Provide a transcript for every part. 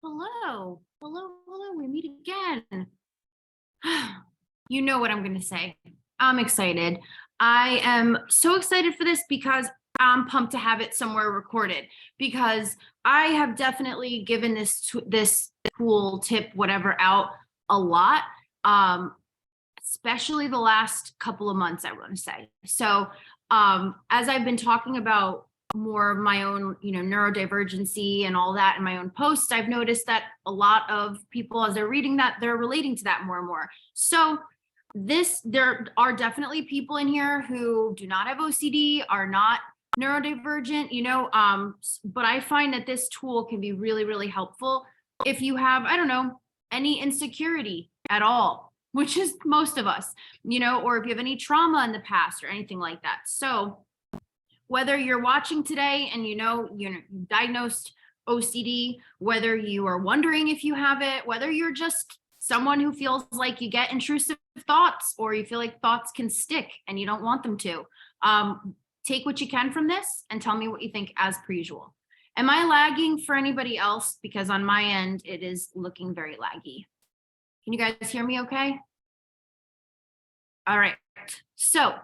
Hello, we meet again. You know what I'm going to say. I'm excited. I am so excited for this because I'm pumped to have it somewhere recorded because I have definitely given this tool, tip, whatever out a lot, especially the last couple of months, I want to say. So, as I've been talking about more of my own, neurodivergency and all that in my own posts, I've noticed that a lot of people, as they're reading that, they're relating to that more and more. So there are definitely people in here who do not have OCD, are not neurodivergent, but I find that this tool can be really, really helpful if you have, I don't know, any insecurity at all, which is most of us, or if you have any trauma in the past or anything like that. So whether you're watching today and you're diagnosed OCD, whether you are wondering if you have it, whether you're just someone who feels like you get intrusive thoughts or you feel like thoughts can stick and you don't want them to, take what you can from this and tell me what you think as per usual. Am I lagging for anybody else? Because on my end, it is looking very laggy. Can you guys hear me okay? All right, so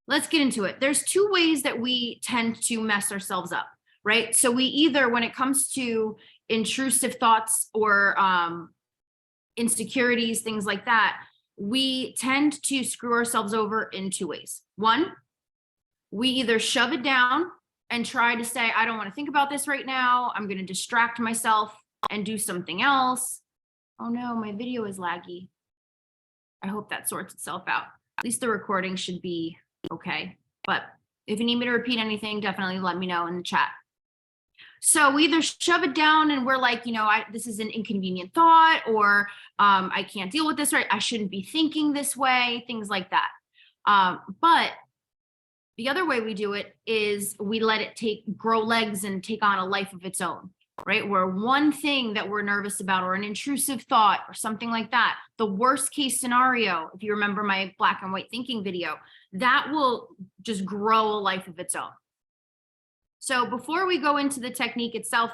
let's get into it. There's two ways that we tend to mess ourselves up, right? So we either, when it comes to intrusive thoughts or insecurities, things like that, we tend to screw ourselves over in two ways. One, we either shove it down and try to say, I don't want to think about this right now. I'm going to distract myself and do something else. Oh no, my video is laggy. I hope that sorts itself out. At least the recording should be okay. But if you need me to repeat anything, definitely let me know in the chat. So we either shove it down and we're like, this is an inconvenient thought, or I can't deal with this, right? I shouldn't be thinking this way, things like that. But the other way we do it is we let it grow legs and take on a life of its own, right? Where one thing that we're nervous about or an intrusive thought or something like that, the worst case scenario, if you remember my black and white thinking video, that will just grow a life of its own. So before we go into the technique itself,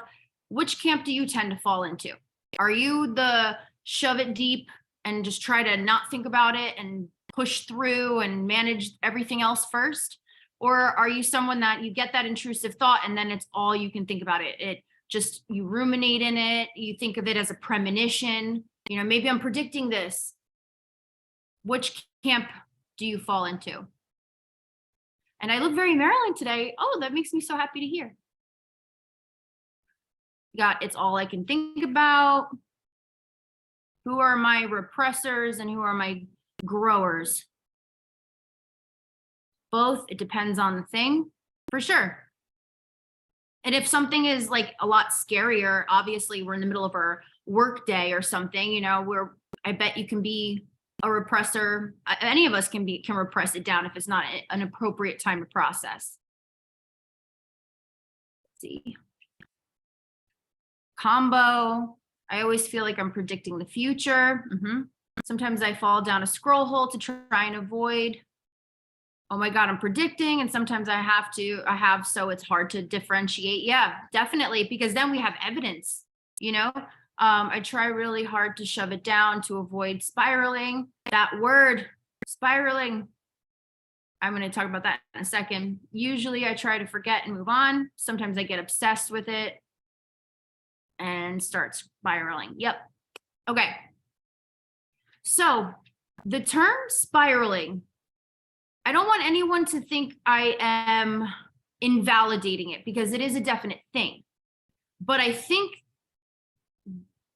which camp do you tend to fall into? Are you the shove it deep and just try to not think about it and push through and manage everything else first? Or are you someone that you get that intrusive thought and then it's all you can think about it? You ruminate in it, you think of it as a premonition, maybe I'm predicting this. Which camp do you fall into? And I look very Maryland today. Oh, that makes me so happy to hear. It's all I can think about. Who are my repressors and who are my growers? Both, it depends on the thing, for sure. And if something is like a lot scarier, obviously we're in the middle of our work day or something, I bet you can be a repressor. Any of us can repress it down if it's not an appropriate time to process. Let's see. Combo. I always feel like I'm predicting the future. Sometimes I fall down a scroll hole to try and avoid. Oh my God, I'm predicting. And sometimes I have, so it's hard to differentiate. Yeah, definitely. Because then we have evidence, I try really hard to shove it down to avoid spiraling. That word, spiraling, I'm going to talk about that in a second. Usually I try to forget and move on. Sometimes I get obsessed with it and start spiraling. Yep. Okay. So the term spiraling, I don't want anyone to think I am invalidating it because it is a definite thing. But I think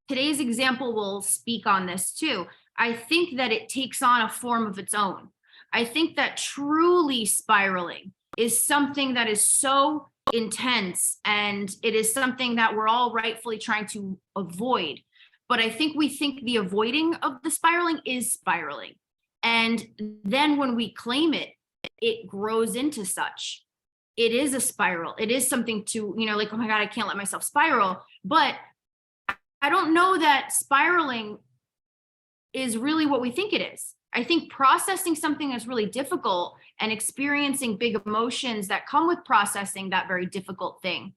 today's example will speak on this too. I think that it takes on a form of its own. I think that truly spiraling is something that is so intense and it is something that we're all rightfully trying to avoid. But I think we think the avoiding of the spiraling is spiraling. And then when we claim it, it grows into such. It is a spiral. It is something to, like, oh my God, I can't let myself spiral. But I don't know that spiraling is really what we think it is. I think processing something is really difficult and experiencing big emotions that come with processing that very difficult thing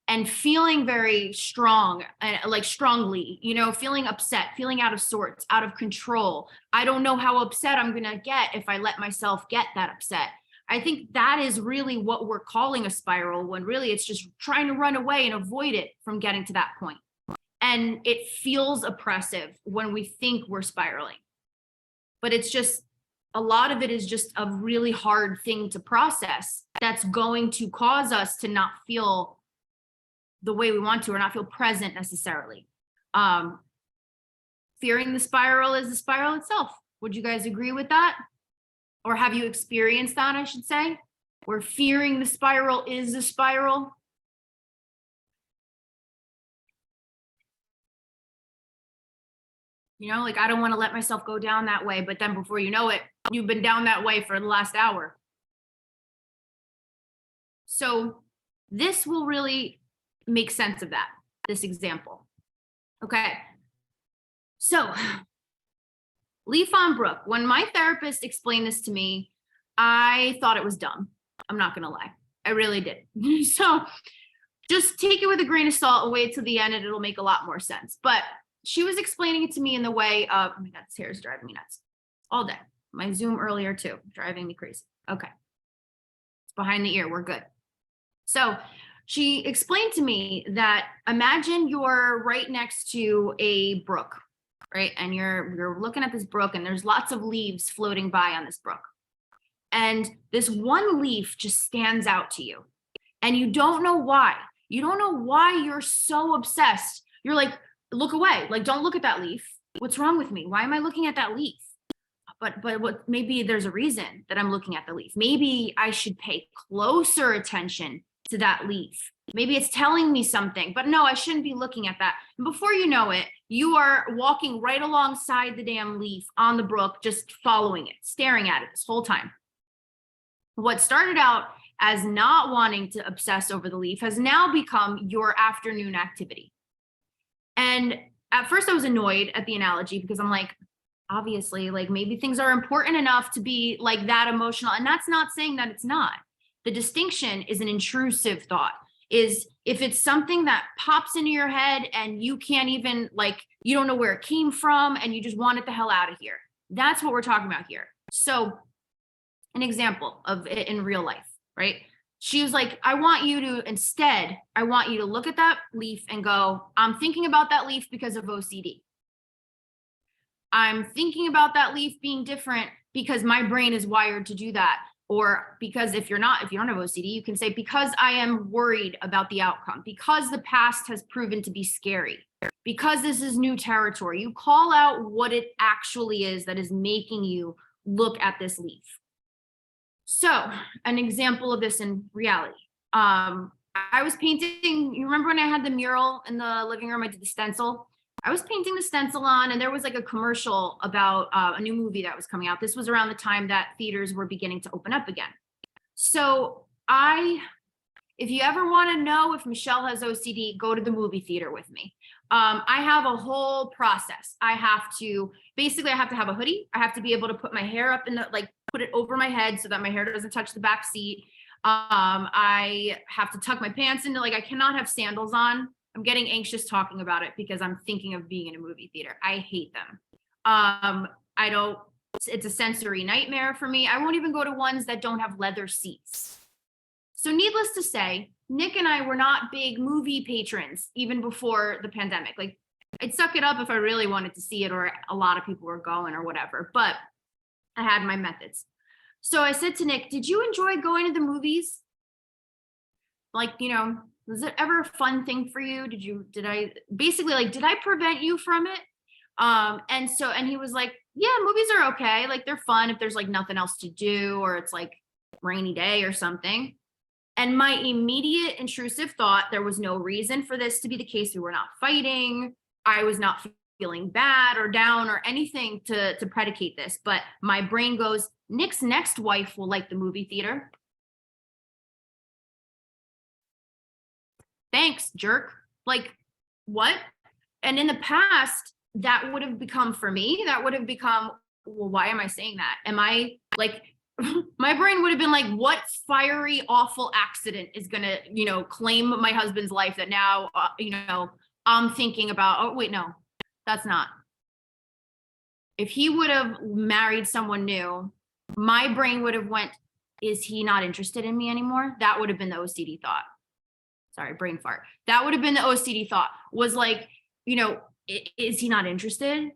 and feeling very strong, like strongly, feeling upset, feeling out of sorts, out of control. I don't know how upset I'm going to get if I let myself get that upset. I think that is really what we're calling a spiral, when really it's just trying to run away and avoid it from getting to that point. And it feels oppressive when we think we're spiraling. But it's just, a lot of it is just a really hard thing to process that's going to cause us to not feel the way we want to, or not feel present necessarily. Fearing the spiral is the spiral itself. Would you guys agree with that? Or have you experienced that, I should say, where fearing the spiral is the spiral? Like, I don't want to let myself go down that way, but then before you know it, you've been down that way for the last hour. So this will really make sense of that, this example. Okay. So Leaf on Brook, when my therapist explained this to me, I thought it was dumb. I'm not going to lie. I really did. So just take it with a grain of salt and wait till the end and it'll make a lot more sense. But she was explaining it to me in the way of, oh my God, this hair is driving me nuts all day. My Zoom earlier too, driving me crazy. Okay. It's behind the ear. We're good. So she explained to me that imagine you're right next to a brook, right? And you're looking at this brook and there's lots of leaves floating by on this brook. And this one leaf just stands out to you and you don't know why. You don't know why you're so obsessed. You're like, look away. Like, don't look at that leaf. What's wrong with me? Why am I looking at that leaf? But what, maybe there's a reason that I'm looking at the leaf. Maybe I should pay closer attention to that leaf. Maybe it's telling me something, but no, I shouldn't be looking at that. And before you know it, you are walking right alongside the damn leaf on the brook, just following it, staring at it this whole time. What started out as not wanting to obsess over the leaf has now become your afternoon activity. And at first I was annoyed at the analogy because I'm like, obviously, like maybe things are important enough to be like that emotional. And that's not saying that it's not. The distinction is an intrusive thought, is if it's something that pops into your head and you can't even, like, you don't know where it came from and you just want it the hell out of here. That's what we're talking about here. So an example of it in real life, right? She was like, I want you to look at that leaf and go, I'm thinking about that leaf because of OCD. I'm thinking about that leaf being different because my brain is wired to do that. Or because if you don't have OCD, you can say, because I am worried about the outcome, because the past has proven to be scary, because this is new territory. You call out what it actually is that is making you look at this leaf. So an example of this in reality. I was painting, you remember when I had the mural in the living room, I did the stencil? I was painting the stencil on and there was like a commercial about a new movie that was coming out. This was around the time that theaters were beginning to open up again. So if you ever want to know if Michelle has OCD, go to the movie theater with me. I have a whole process. I have to have a hoodie. I have to be able to put my hair up put it over my head so that my hair doesn't touch the back seat. I have to tuck my pants into, I cannot have sandals on. I'm getting anxious talking about it because I'm thinking of being in a movie theater. I hate them. It's a sensory nightmare for me. I won't even go to ones that don't have leather seats. So needless to say, Nick and I were not big movie patrons even before the pandemic. I'd suck it up if I really wanted to see it or a lot of people were going or whatever, but I had my methods. So I said to Nick, did you enjoy going to the movies? Was it ever a fun thing for you? Did I prevent you from it? And he was like, yeah, movies are okay. They're fun if there's nothing else to do or it's rainy day or something. And my immediate intrusive thought, there was no reason for this to be the case. We were not fighting. I was not feeling bad or down or anything to predicate this. But my brain goes, Nick's next wife will like the movie theater. Thanks, jerk. What? And in the past, that would have become, for me, well, why am I saying that? Am I my brain would have been like, what fiery, awful accident is going to, claim my husband's life that now, I'm thinking about, oh, wait, no, that's not. If he would have married someone new, my brain would have went, is he not interested in me anymore? That would have been the OCD thought. Sorry, brain fart. That would have been the OCD thought, was like, is he not interested?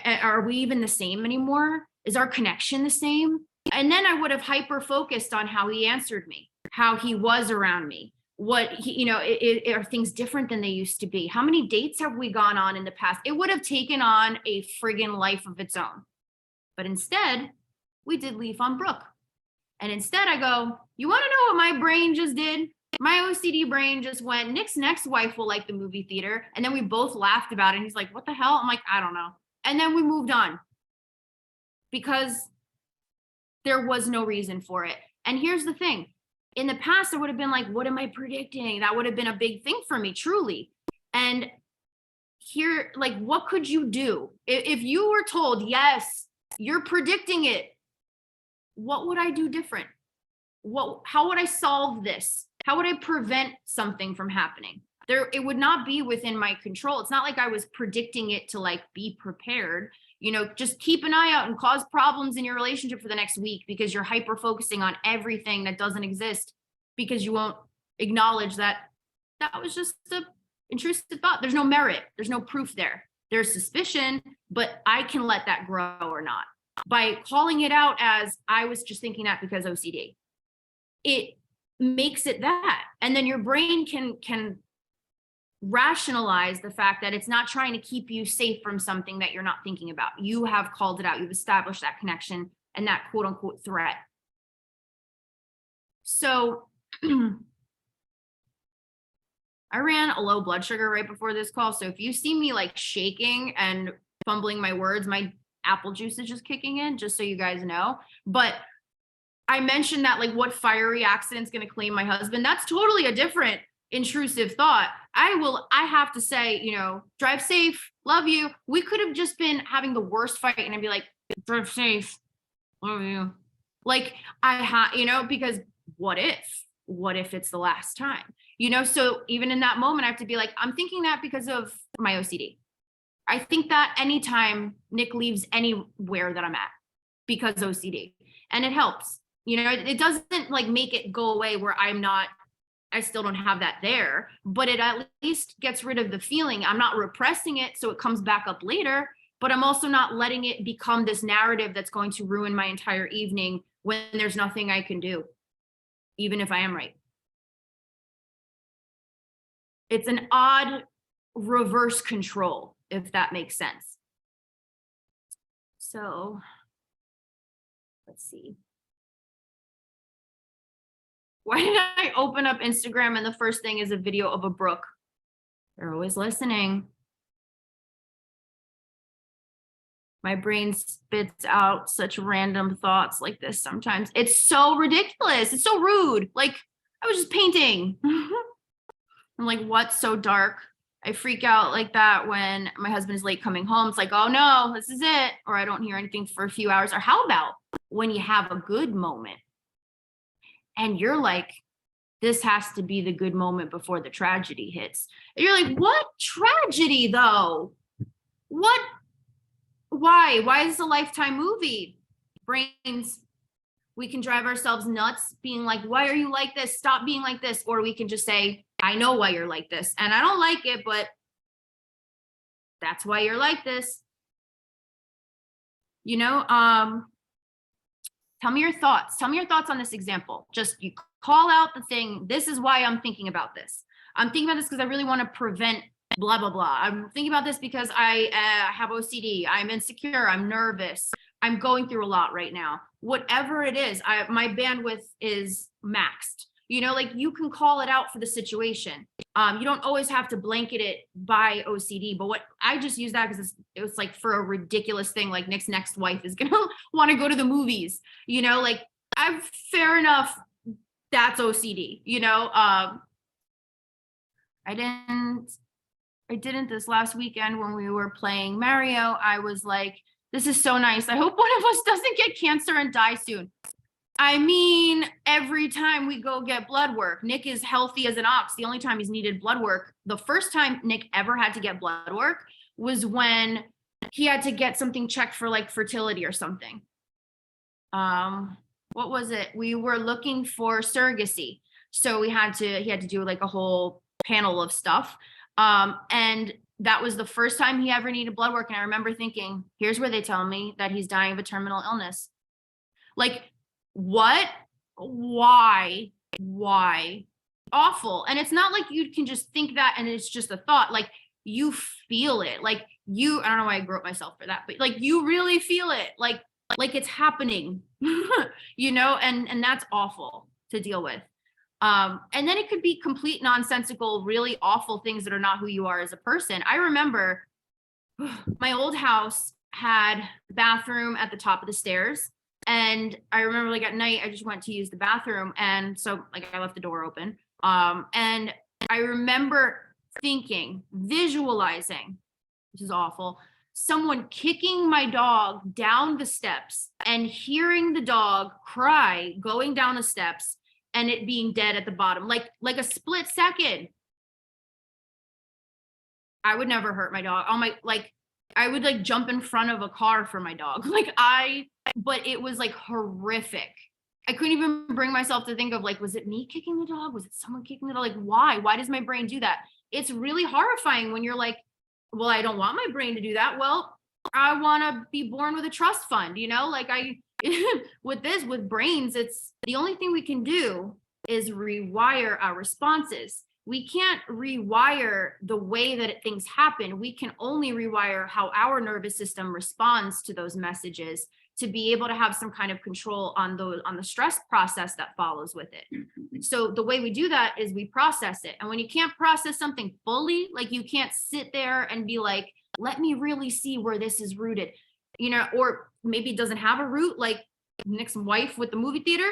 Are we even the same anymore? Is our connection the same? And then I would have hyper focused on how he answered me, how he was around me, what he, are things different than they used to be? How many dates have we gone on in the past? It would have taken on a friggin' life of its own. But instead, we did leave on Brook. And instead I go, you want to know what my brain just did? My OCD brain just went, Nick's next wife will like the movie theater. And then we both laughed about it. And he's like, what the hell? I'm like, I don't know. And then we moved on because there was no reason for it. And here's the thing. In the past, I would have been like, what am I predicting? That would have been a big thing for me, truly. And here, like, what could you do? If you were told, yes, you're predicting it, what would I do different? How would I solve this? How would I prevent something from happening? It would not be within my control. It's not like I was predicting it to like be prepared. Just keep an eye out and cause problems in your relationship for the next week because you're hyper focusing on everything that doesn't exist because you won't acknowledge that was just a intrusive thought. There's no merit. There's no proof there. There's suspicion, but I can let that grow or not. By calling it out as I was just thinking that because OCD, it makes it that. And then your brain can rationalize the fact that it's not trying to keep you safe from something that you're not thinking about. You have called it out. You've established that connection and that quote unquote threat. So I ran a low blood sugar right before this call. So if you see me like shaking and fumbling my words, my apple juice is just kicking in, just so you guys know. But I mentioned that like what fiery accident's going to claim my husband. That's totally a different intrusive thought. I have to say, drive safe, love you. We could have just been having the worst fight and I'd be like, drive safe, love you. Like because what if it's the last time, so even in that moment, I have to be like, I'm thinking that because of my OCD. I think that anytime Nick leaves anywhere that I'm at because OCD, and it helps, it doesn't like make it go away where I still don't have that there, but it at least gets rid of the feeling. I'm not repressing it so it comes back up later, but I'm also not letting it become this narrative that's going to ruin my entire evening when there's nothing I can do, even if I am right. It's an odd reverse control, if that makes sense. So let's see. Why did I open up Instagram and the first thing is a video of a Brook? They're always listening. My brain spits out such random thoughts like this sometimes. It's so ridiculous. It's so rude. Like, I was just painting. I'm like, what's so dark? I freak out like that when my husband is late coming home. It's like, oh no, this is it. Or I don't hear anything for a few hours. Or how about when you have a good moment? And you're like, this has to be the good moment before the tragedy hits. And you're like, what tragedy though? What? Why? Why is this a Lifetime movie? Brains, we can drive ourselves nuts being like, why are you like this? Stop being like this. Or we can just say, I know why you're like this. And I don't like it, but that's why you're like this. Tell me your thoughts. Tell me your thoughts on this example. Just you call out the thing. This is why I'm thinking about this. I'm thinking about this because I really want to prevent blah, blah, blah. I'm thinking about this because I have OCD. I'm insecure. I'm nervous. I'm going through a lot right now. Whatever it is, my bandwidth is maxed. You can call it out for the situation. You don't always have to blanket it by OCD, but what I just use that because it was like for a ridiculous thing, like Nick's next wife is going to want to go to the movies, I'm fair enough. That's OCD, I didn't this last weekend when we were playing Mario. I was like, this is so nice. I hope one of us doesn't get cancer and die soon. I mean, every time we go get blood work, Nick is healthy as an ox. The only time he's needed blood work, the first time Nick ever had to get blood work was when he had to get something checked for like fertility or something. What was it? We were looking for surrogacy. So he had to do like a whole panel of stuff. And that was the first time he ever needed blood work. And I remember thinking, here's where they tell me that he's dying of a terminal illness. Like, what? Why? Awful. And it's not like you can just think that and it's just a thought. Like, you feel it. Like, I don't know why I grew up myself for that, but like, you really feel it. Like it's happening, and that's awful to deal with. And then it could be complete nonsensical, really awful things that are not who you are as a person. I remember my old house had a bathroom at the top of the stairs. And I remember like at night, I just went to use the bathroom. And so like I left the door open. And I remember thinking, visualizing, which is awful, someone kicking my dog down the steps and hearing the dog cry going down the steps and it being dead at the bottom, like a split second. I would never hurt my dog. I would like jump in front of a car for my dog. But it was like horrific. I couldn't even bring myself to think of like, was it me kicking the dog? Was it someone kicking the dog? Like, why? Why does my brain do that? It's really horrifying when you're like, well, I don't want my brain to do that. Well, I want to be born with a trust fund, like with brains, it's the only thing we can do is rewire our responses. We can't rewire the way that things happen. We can only rewire how our nervous system responds to those messages to be able to have some kind of control on the stress process that follows with it. So the way we do that is we process it. And when you can't process something fully, like you can't sit there and be like, let me really see where this is rooted, or maybe it doesn't have a root, like Nick's wife with the movie theater,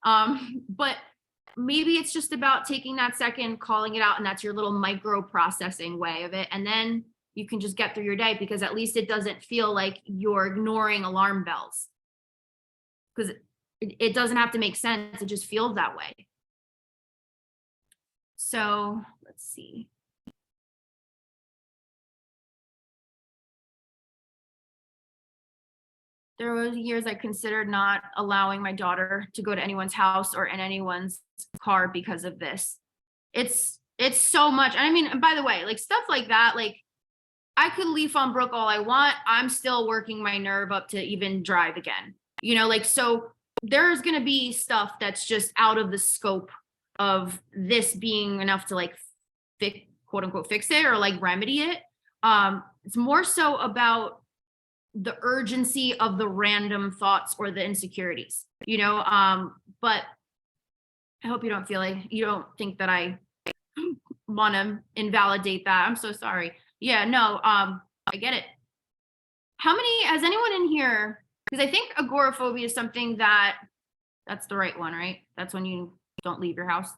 but maybe it's just about taking that second, calling it out, and that's your little micro processing way of it. And then you can just get through your day because at least it doesn't feel like you're ignoring alarm bells, because it doesn't have to make sense. It just feels that way. So let's see. There were years I considered not allowing my daughter to go to anyone's house or in anyone's car because of this. It's so much. And I mean, and by the way, like stuff like that, like I could leave on Brook all I want. I'm still working my nerve up to even drive again. So there's going to be stuff that's just out of the scope of this being enough to like quote unquote fix it or like remedy it. It's more so about the urgency of the random thoughts or the insecurities, but I hope you don't think that I want to invalidate that. I'm so sorry. Yeah, no, I get it. Has anyone in here, because I think agoraphobia is something that's the right one, right? That's when you don't leave your house.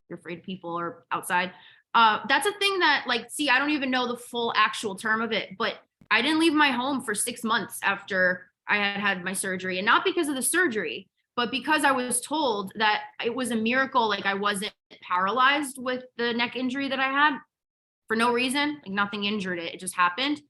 You're afraid of people or outside. That's a thing that I don't even know the full actual term of it, but I didn't leave my home for 6 months after I had my surgery, and not because of the surgery, but because I was told that it was a miracle. Like I wasn't paralyzed with the neck injury that I had for no reason, like nothing injured it. It just happened.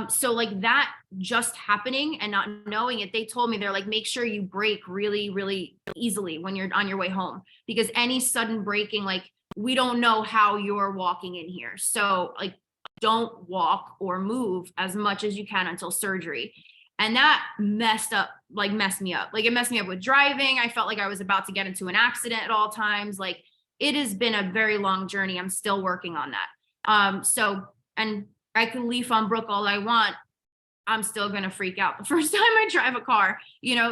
So like that just happening and not knowing it, they told me, they're like, make sure you brake really, really easily when you're on your way home, because any sudden braking, like we don't know how you're walking in here. So like, don't walk or move as much as you can until surgery. And that messed me up. Like it messed me up with driving. I felt like I was about to get into an accident at all times. Like it has been a very long journey. I'm still working on that. And I can leaf on Brook all I want. I'm still going to freak out the first time I drive a car,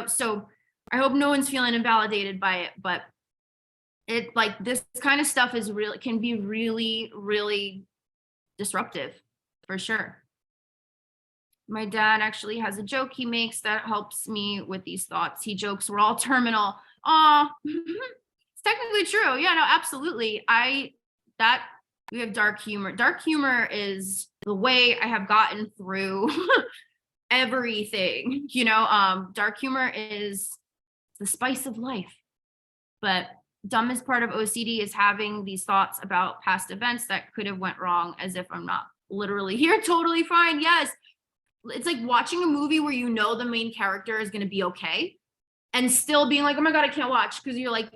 so I hope no one's feeling invalidated by it, but it like this kind of stuff can be really, really disruptive for sure. My dad actually has a joke he makes that helps me with these thoughts. He jokes we're all terminal. Aw, it's technically true. Yeah, no, absolutely. We have dark humor. Dark humor is the way I have gotten through everything, dark humor is the spice of life. But dumbest part of OCD is having these thoughts about past events that could have went wrong, as if I'm not literally here totally fine. Yes. It's like watching a movie where the main character is going to be okay and still being like, oh my God, I can't watch, because you're like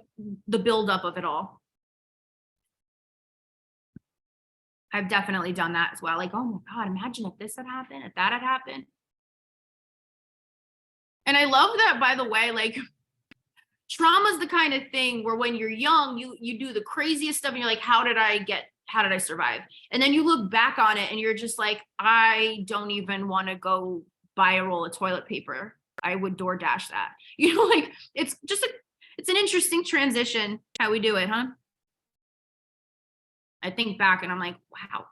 the buildup of it all. I've definitely done that as well. Like, oh my God, imagine if this had happened, if that had happened. And I love that, by the way, like trauma is the kind of thing where when you're young, you do the craziest stuff and you're like, how did I survive? And then you look back on it and you're just like, I don't even want to go buy a roll of toilet paper. I would DoorDash that. Like it's an interesting transition how we do it, huh? I think back and I'm like, wow.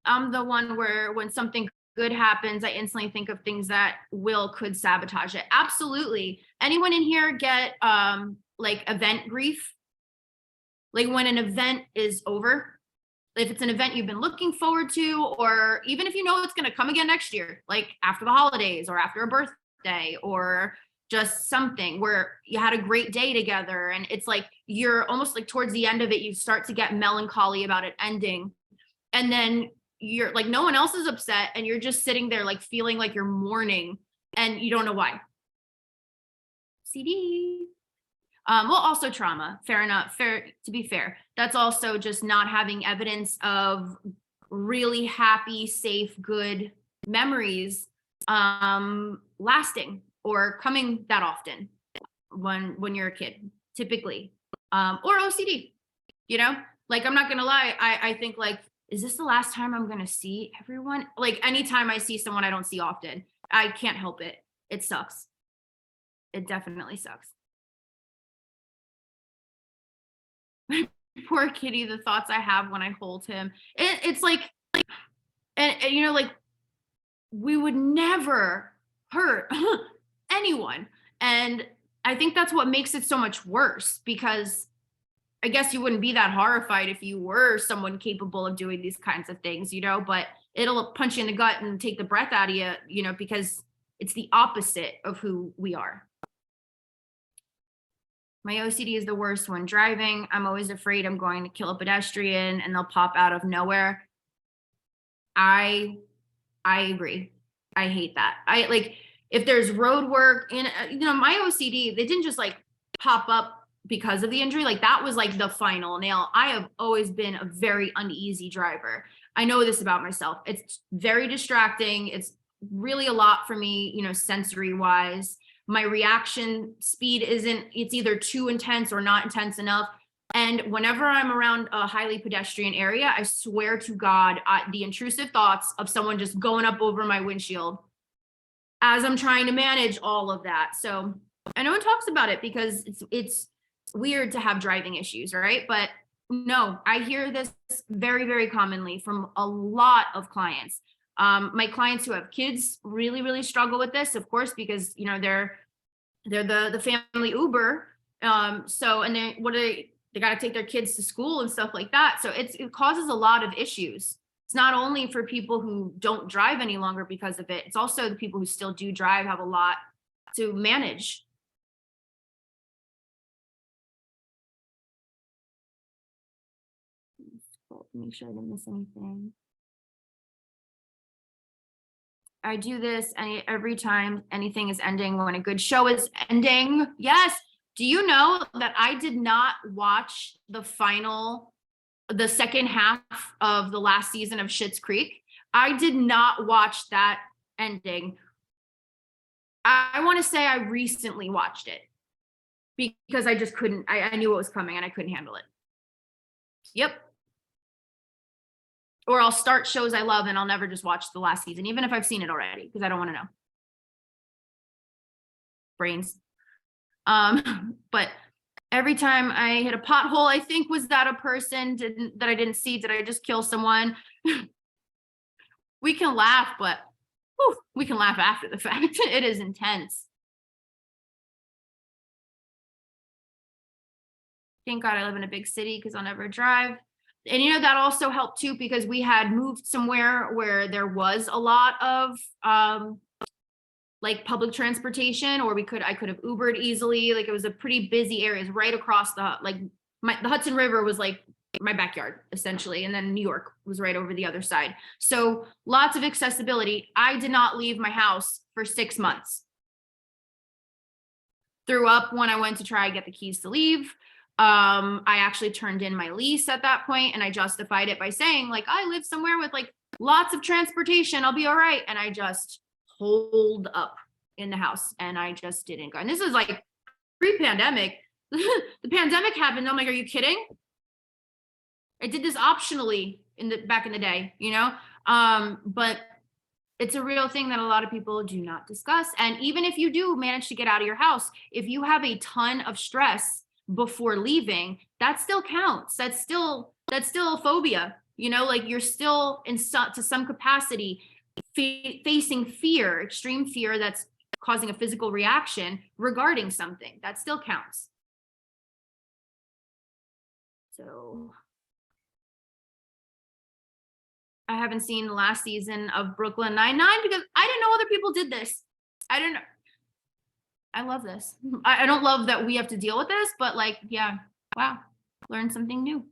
I'm the one where when something good happens, I instantly think of things that could sabotage it. Absolutely. Anyone in here get like event grief? Like when an event is over, if it's an event you've been looking forward to, or even if it's going to come again next year, like after the holidays or after a birthday, or just something where you had a great day together, and it's like you're almost like towards the end of it, you start to get melancholy about it ending, and then you're like no one else is upset and you're just sitting there like feeling like you're mourning and you don't know why. CD. Well, also trauma. Fair enough. To be fair, that's also just not having evidence of really happy, safe, good memories lasting or coming that often when you're a kid, typically, or OCD. Like I'm not gonna lie, I think like, is this the last time I'm gonna see everyone? Like anytime I see someone I don't see often, I can't help it. It sucks. It definitely sucks. Poor kitty, the thoughts I have when I hold him. It's like, and like we would never hurt anyone. And I think that's what makes it so much worse, because I guess you wouldn't be that horrified if you were someone capable of doing these kinds of things, but it'll punch you in the gut and take the breath out of you, because it's the opposite of who we are. My OCD is the worst when driving. I'm always afraid I'm going to kill a pedestrian and they'll pop out of nowhere. I agree. I hate that. I like if there's road work and my OCD, they didn't just like pop up because of the injury. Like that was like the final nail. I have always been a very uneasy driver. I know this about myself. It's very distracting. It's really a lot for me, sensory wise. My reaction speed it's either too intense or not intense enough. And whenever I'm around a highly pedestrian area, I swear to God, the intrusive thoughts of someone just going up over my windshield as I'm trying to manage all of that. So I know one talks about it because it's weird to have driving issues, right? But no, I hear this very, very commonly from a lot of clients. My clients who have kids really, really struggle with this, of course, because they're the family Uber. So and then they got to take their kids to school and stuff like that. So it causes a lot of issues. It's not only for people who don't drive any longer because of it. It's also the people who still do drive have a lot to manage. Make sure I didn't miss anything. I do this every time anything is ending, when a good show is ending. Yes. Do you know that I did not watch the second half of the last season of Schitt's Creek? I did not watch that ending. I want to say I recently watched it because I just couldn't, I knew what was coming and I couldn't handle it. Yep. Or I'll start shows I love and I'll never just watch the last season, even if I've seen it already, because I don't want to know. Brains. But every time I hit a pothole, I think, was that a person that I didn't see? Did I just kill someone? We can laugh, but we can laugh after the fact. It is intense. Thank God I live in a big city because I'll never drive. And, you know, that also helped too, because we had moved somewhere where there was a lot of, like public transportation, or I could have Ubered easily. Like it was a pretty busy area. It's right across the Hudson River was like my backyard essentially. And then New York was right over the other side. So lots of accessibility. I did not leave my house for 6 months. Threw up when I went to try and get the keys to leave. I actually turned in my lease at that point, and I justified it by saying, like, I live somewhere with like lots of transportation. I'll be all right. And I just holed up in the house, and I just didn't go. And this is like pre-pandemic. The pandemic happened. I'm like, are you kidding? I did this optionally back in the day, you know? But it's a real thing that a lot of people do not discuss. And even if you do manage to get out of your house, if you have a ton of stress before leaving, that still counts. That's still a phobia, you know, like you're still to some capacity facing fear, extreme fear that's causing a physical reaction regarding something. That still counts. So I haven't seen the last season of Brooklyn Nine-Nine because I didn't know other people did this. I love this. I don't love that we have to deal with this, but like, yeah, wow, learn something new.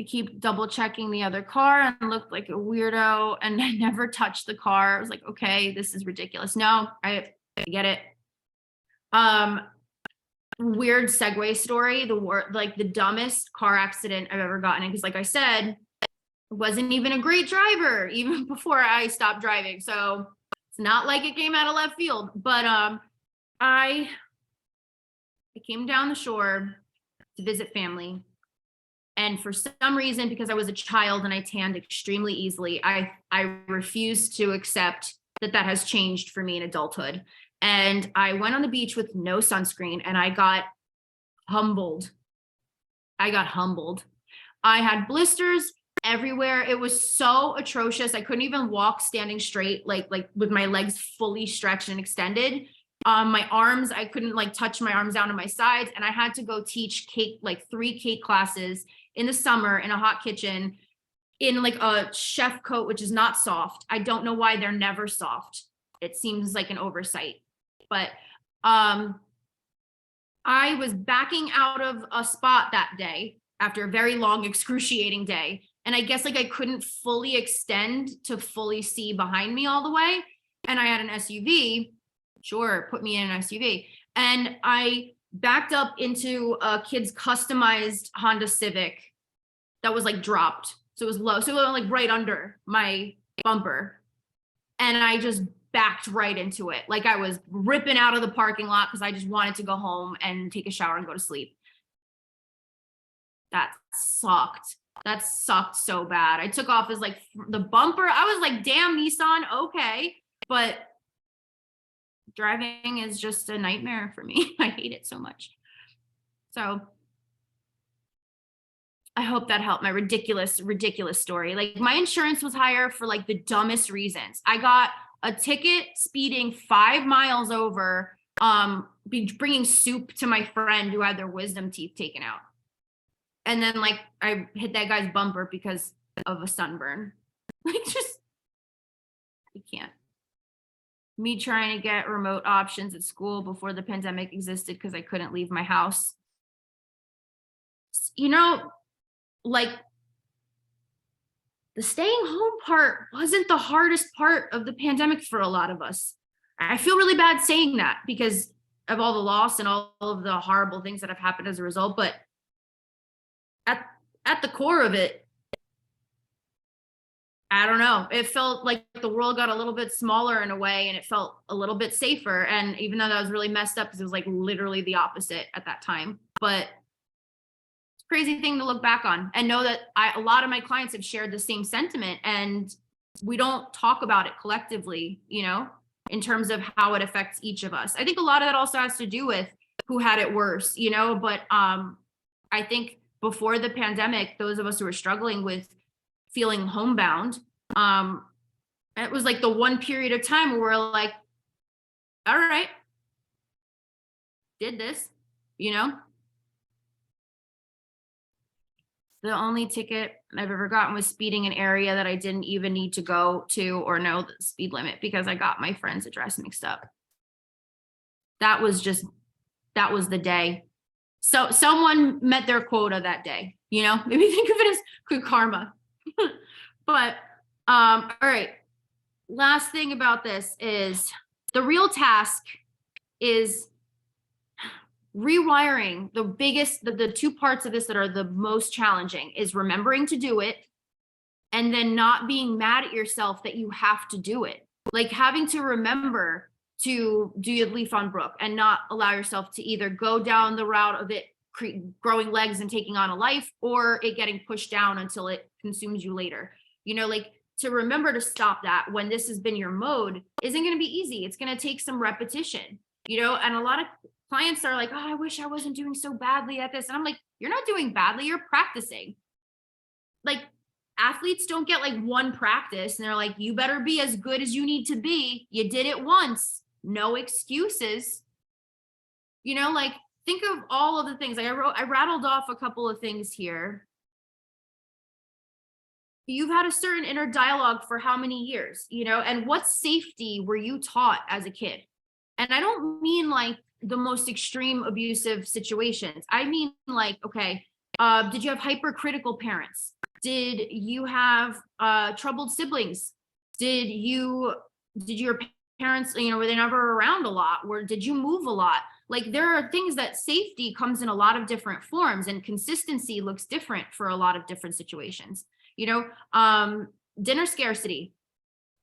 I keep double checking the other car and looked like a weirdo, and I never touched the car. I was like, okay, this is ridiculous. No, I get it. Weird segue story. The dumbest car accident I've ever gotten in, because like I said, wasn't even a great driver even before I stopped driving. So it's not like it came out of left field. But I came down the shore to visit family. And for some reason, because I was a child and I tanned extremely easily, I refused to accept that has changed for me in adulthood. And I went on the beach with no sunscreen, and I got humbled. I had blisters everywhere. It was so atrocious. I couldn't even walk standing straight, like with my legs fully stretched and extended. My arms, I couldn't like touch my arms down to my sides. And I had to go teach cake, like 3 cake classes in the summer in a hot kitchen in like a chef coat, which is not soft. I don't know why they're never soft. It seems like an oversight. But I was backing out of a spot that day after a very long, excruciating day. And I guess like I couldn't fully extend to fully see behind me all the way. And I had an SUV. Sure, put me in an SUV. And I backed up into a kid's customized Honda Civic that was like dropped. So it was low. So it was like right under my bumper. And I just backed right into it. Like I was ripping out of the parking lot because I just wanted to go home and take a shower and go to sleep. That sucked. That sucked so bad. I took off as like the bumper. I was like, damn, Nissan, okay. But driving is just a nightmare for me. I hate it so much. So I hope that helped my ridiculous story. Like my insurance was higher for like the dumbest reasons. I got a ticket speeding 5 miles over, bringing soup to my friend who had their wisdom teeth taken out. And then like I hit that guy's bumper because of a sunburn. Like just, I can't. Me trying to get remote options at school before the pandemic existed because I couldn't leave my house. You know, like the staying home part wasn't the hardest part of the pandemic for a lot of us. I feel really bad saying that because of all the loss and all of the horrible things that have happened as a result. But at the core of it, I don't know. It felt like the world got a little bit smaller in a way, and it felt a little bit safer. And even though that was really messed up because it was like literally the opposite at that time, but it's a crazy thing to look back on and know that a lot of my clients have shared the same sentiment, and we don't talk about it collectively, you know, in terms of how it affects each of us. I think a lot of that also has to do with who had it worse, you know, but I think before the pandemic, those of us who were struggling with feeling homebound, it was like the one period of time where we're like, all right, did this, you know? The only ticket I've ever gotten was speeding an area that I didn't even need to go to or know the speed limit because I got my friend's address mixed up. That was the day. So someone met their quota that day, maybe think of it as good karma. But, all right. Last thing about this is the real task is rewiring. The two parts of this that are the most challenging is remembering to do it and then not being mad at yourself that you have to do it. Like having to remember to do your leaf on Brook and not allow yourself to either go down the route of it growing legs and taking on a life or it getting pushed down until it consumes you later. Like to remember to stop that when this has been your mode isn't going to be easy. It's going to take some repetition, and a lot of clients are like, oh, I wish I wasn't doing so badly at this. And I'm like, you're not doing badly. You're practicing. Like athletes don't get like one practice and they're like, you better be as good as you need to be. You did it once. No excuses. Like think of all of the things. Like I rattled off a couple of things here. You've had a certain inner dialogue for how many years, and what safety were you taught as a kid? And I don't mean like the most extreme abusive situations. I mean like, okay, did you have hypercritical parents? Did you have troubled siblings? Did your parents, were they never around a lot? Did you move a lot? Like there are things that safety comes in a lot of different forms and consistency looks different for a lot of different situations. Dinner scarcity.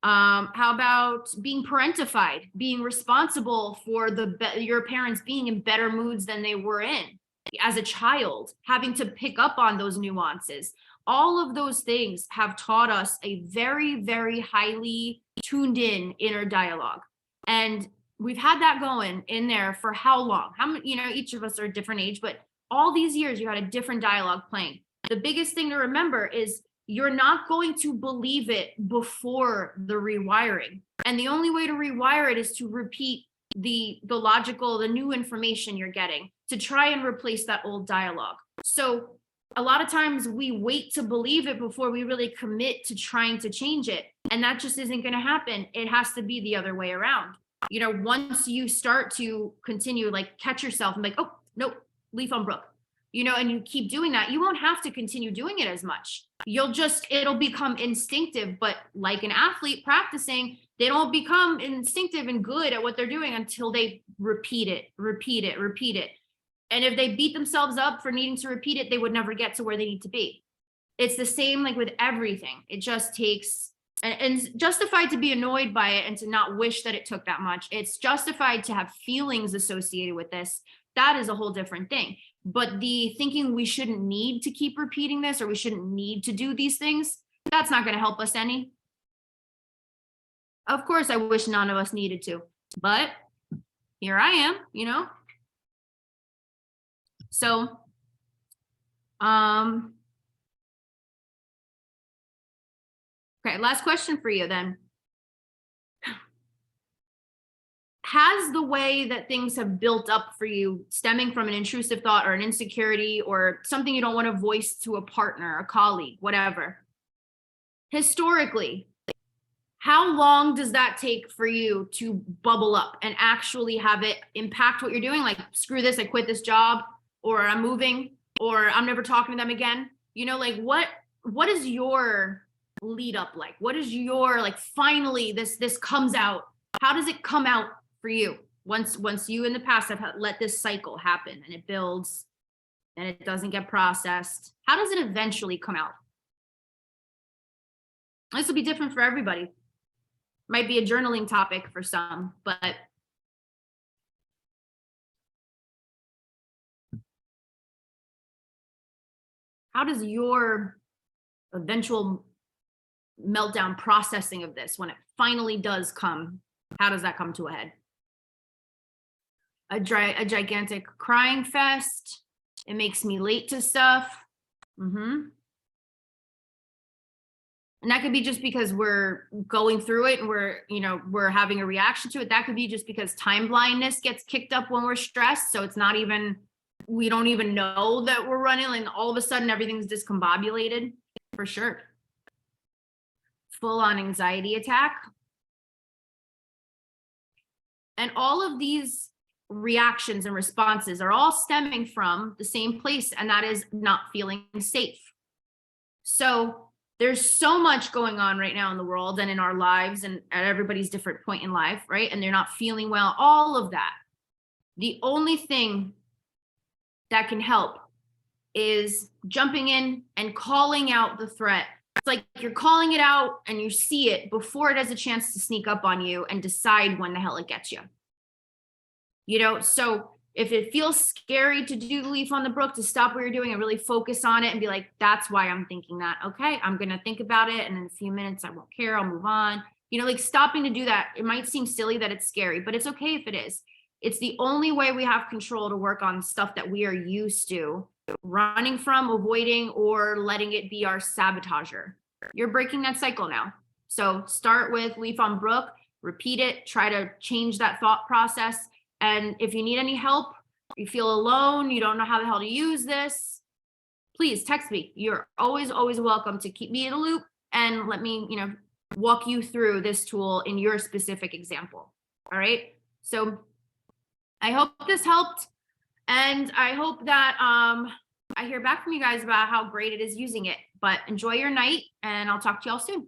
How about being parentified, being responsible for your parents being in better moods than they were in as a child, having to pick up on those nuances. All of those things have taught us a very, very highly tuned in inner dialogue. And we've had that going in there for how long? How many, each of us are a different age, but all these years you had a different dialogue playing. The biggest thing to remember is you're not going to believe it before the rewiring. And the only way to rewire it is to repeat the new information you're getting to try and replace that old dialogue. So a lot of times we wait to believe it before we really commit to trying to change it. And that just isn't going to happen. It has to be the other way around. Once you start to continue, like catch yourself and like, oh, nope, leaf on Brook, and you keep doing that, you won't have to continue doing it as much. It'll become instinctive, but like an athlete practicing, they don't become instinctive and good at what they're doing until they repeat it. And if they beat themselves up for needing to repeat it, they would never get to where they need to be. It's the same like with everything. It just takes, and justified to be annoyed by it and to not wish that it took that much. It's justified to have feelings associated with this. That is a whole different thing. But the thinking we shouldn't need to keep repeating this or we shouldn't need to do these things, that's not going to help us any. Of course, I wish none of us needed to, but here I am, So, okay, last question for you then. Has the way that things have built up for you stemming from an intrusive thought or an insecurity or something you don't want to voice to a partner, a colleague, whatever, historically, how long does that take for you to bubble up and actually have it impact what you're doing? Like, screw this, I quit this job, or I'm moving, or I'm never talking to them again. Like what is your lead up like? What is your, like, finally this comes out? How does it come out for you once you in the past have let this cycle happen and it builds and it doesn't get processed? How does it eventually come out? This will be different for everybody. Might be a journaling topic for some, but how does your eventual meltdown processing of this, when it finally does come, how does that come to a head? A gigantic crying fest. It makes me late to stuff. And that could be just because we're going through it and we're having a reaction to it. That could be just because time blindness gets kicked up when we're stressed. So it's not even we don't even know that we're running, and all of a sudden everything's discombobulated, for sure. Full on anxiety attack. And all of these reactions and responses are all stemming from the same place, and that is not feeling safe. So there's so much going on right now in the world and in our lives and at everybody's different point in life, right? And they're not feeling well, all of that. The only thing that can help is jumping in and calling out the threat. It's like you're calling it out and you see it before it has a chance to sneak up on you and decide when the hell it gets you. You know, so if it feels scary to do the leaf on the brook, to stop what you're doing and really focus on it and be like, that's why I'm thinking that. Okay, I'm going to think about it. And in a few minutes, I won't care. I'll move on. You know, like stopping to do that. It might seem silly that it's scary, but it's okay if it is. It's the only way we have control to work on stuff that we are used to running from, avoiding, or letting it be our sabotager. You're breaking that cycle now. So start with leaf on brook, repeat it, try to change that thought process. And if you need any help, you feel alone, you don't know how the hell to use this, please text me. You're always welcome to keep me in a loop and let me, you know, walk you through this tool in your specific example. All right. So I hope this helped. And I hope that I hear back from you guys about how great it is using it. But enjoy your night, and I'll talk to y'all soon.